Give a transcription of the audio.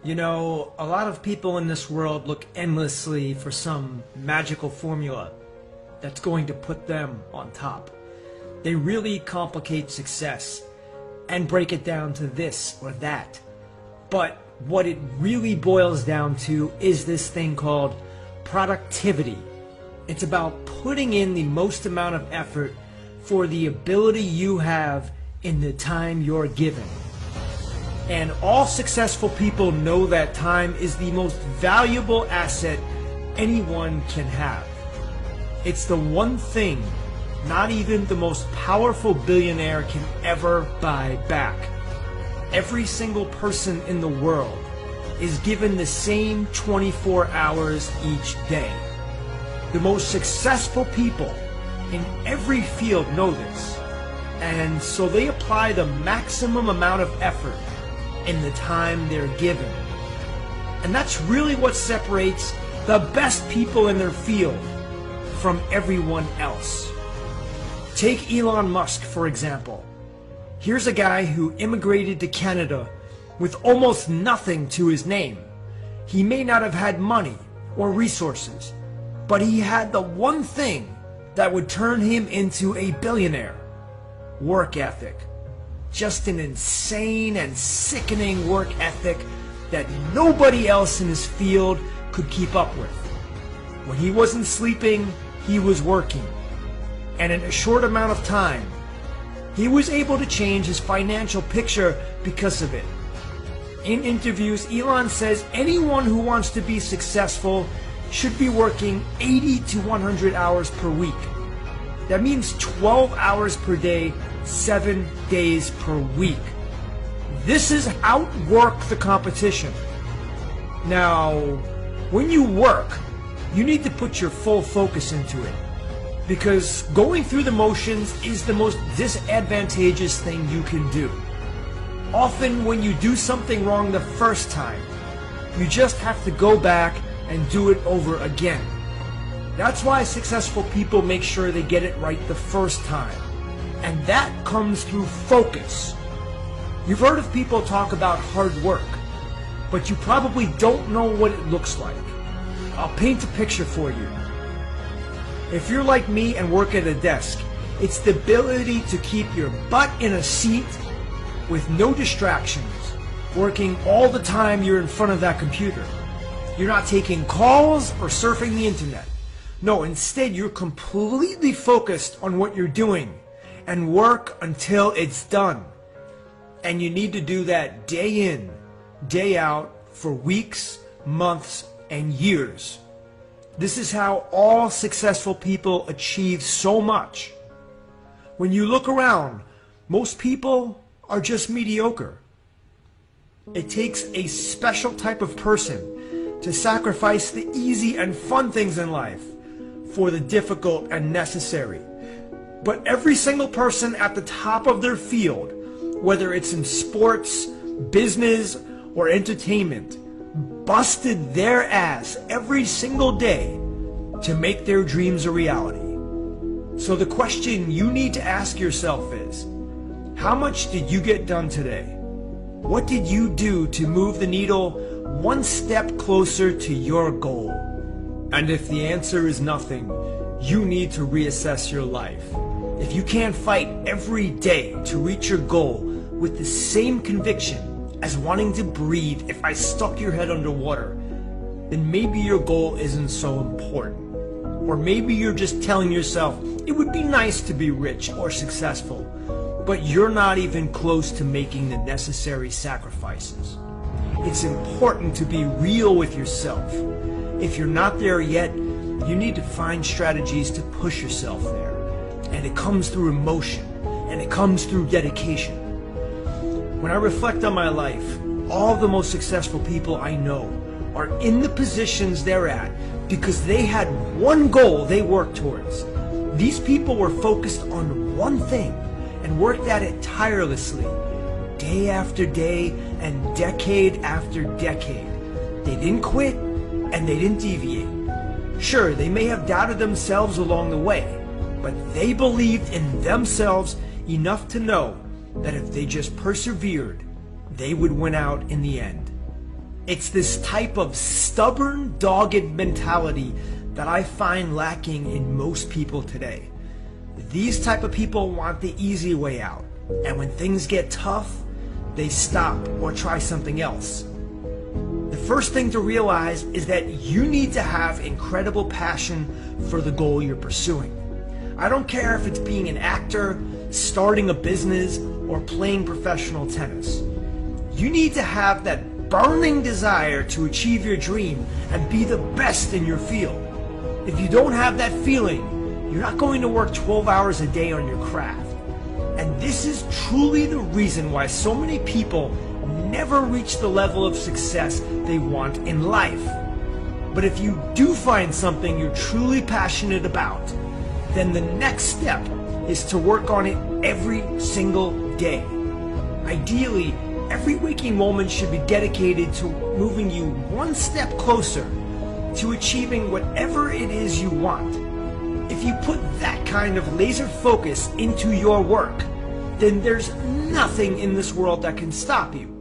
You know, a lot of people in this world look endlessly for some magical formula that's going to put them on top. They really complicate success and break it down to this or that. But what it really boils down to is this thing called productivity. It's about putting in the most amount of effort for the ability you have in the time you're given. And all successful people know that time is the most valuable asset anyone can have. It's the one thing not even the most powerful billionaire can ever buy back. Every single person in the world is given the same 24 hours each day. The most successful people in every field know this, and so they apply the maximum amount of effort in the time they're given. And that's really what separates the best people in their field from everyone else. Take Elon Musk, for example. Here's a guy who immigrated to Canada with almost nothing to his name. He may not have had money or resources, but he had the one thing that would turn him into a billionaire: work ethic. Just an insane and sickening work ethic that nobody else in his field could keep up with. When he wasn't sleeping, he was working. And in a short amount of time, he was able to change his financial picture because of it. In interviews, Elon says anyone who wants to be successful should be working 80 to 100 hours per week. That means 12 hours per day, 7 days per week. This is outwork the competition. Now, when you work, you need to put your full focus into it, because going through the motions is the most disadvantageous thing you can do. Often when you do something wrong the first time, you just have to go back and do it over again. That's why successful people make sure they get it right the first time. And that comes through focus. You've heard of people talk about hard work, but you probably don't know what it looks like. I'll paint a picture for you. If you're like me and work at a desk, it's the ability to keep your butt in a seat with no distractions, working all the time you're in front of that computer. You're not taking calls or surfing the internet. No, instead you're completely focused on what you're doing and work until it's done. And you need to do that day in, day out for weeks, months, and years. This is how all successful people achieve so much. When you look around, most people are just mediocre. It takes a special type of person to sacrifice the easy and fun things in life for the difficult and necessary. But every single person at the top of their field, whether it's in sports, business, or entertainment, busted their ass every single day to make their dreams a reality. So the question you need to ask yourself is, how much did you get done today? What did you do to move the needle one step closer to your goal? And if the answer is nothing, you need to reassess your life. If you can't fight every day to reach your goal with the same conviction as wanting to breathe if I stuck your head underwater, then maybe your goal isn't so important. Or maybe you're just telling yourself it would be nice to be rich or successful, but you're not even close to making the necessary sacrifices. It's important to be real with yourself. If you're not there yet, you need to find strategies to push yourself there. And it comes through emotion, and it comes through dedication. When I reflect on my life, all the most successful people I know are in the positions they're at because they had one goal they worked towards. These people were focused on one thing and worked at it tirelessly, day after day and decade after decade. They didn't quit and they didn't deviate. Sure, they may have doubted themselves along the way, but they believed in themselves enough to know that if they just persevered, they would win out in the end. It's this type of stubborn, dogged mentality that I find lacking in most people today. These type of people want the easy way out, and when things get tough, they stop or try something else. The first thing to realize is that you need to have incredible passion for the goal you're pursuing. I don't care if it's being an actor, starting a business, or playing professional tennis. You need to have that burning desire to achieve your dream and be the best in your field. If you don't have that feeling, you're not going to work 12 hours a day on your craft. And this is truly the reason why so many people never reach the level of success they want in life. But if you do find something you're truly passionate about, then the next step is to work on it every single day. Ideally, every waking moment should be dedicated to moving you one step closer to achieving whatever it is you want. If you put that kind of laser focus into your work, then there's nothing in this world that can stop you.